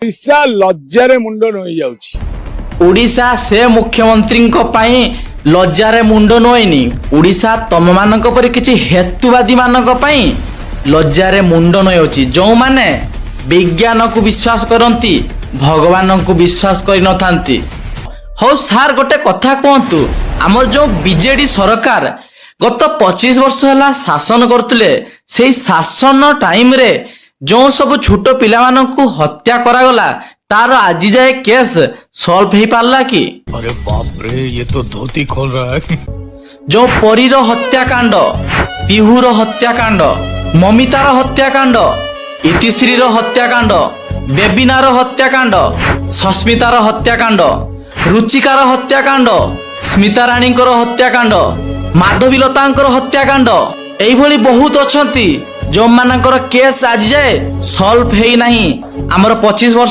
ओडिशा लज्जारे मुंड नई जाउछि। ओडिशा से मुख्यमंत्री लज्जारे मुंड नोइनी। ओडिशा तम मानक परि किछि हेतुवादी मानक पई लज्जारे मुंड नोइछि, जो माने विज्ञान को विश्वास करती भगवान को विश्वास कर नथांती। हो सार गोटे कथा कहतु, आमर जो बीजेडी सरकार गत 25 वर्ष है शासन करते, से शासन टाइम रे जो सब छोट पिला मानकु हत्या करागला तार आज जाए केस सॉल्व हो पारला कि? अरे बाप रे, ये तो धोती खोल रहा है। जो परीर हत्याकांड, पिहुर हत्याकांड, ममितार हत्याकांड, इतिश्रीर हत्याकांड, बेबिनार हत्याकांड, सस्मितार हत्याकांड, रुचिकार हत्याकांड, स्मिता राणीकर हत्याकांड, माधवीलतांकर हत्याकांड, एइभली बहुत अछंती जो मानकर केस आज जाए सॉल्व हेई नाही। आमर 25 वर्ष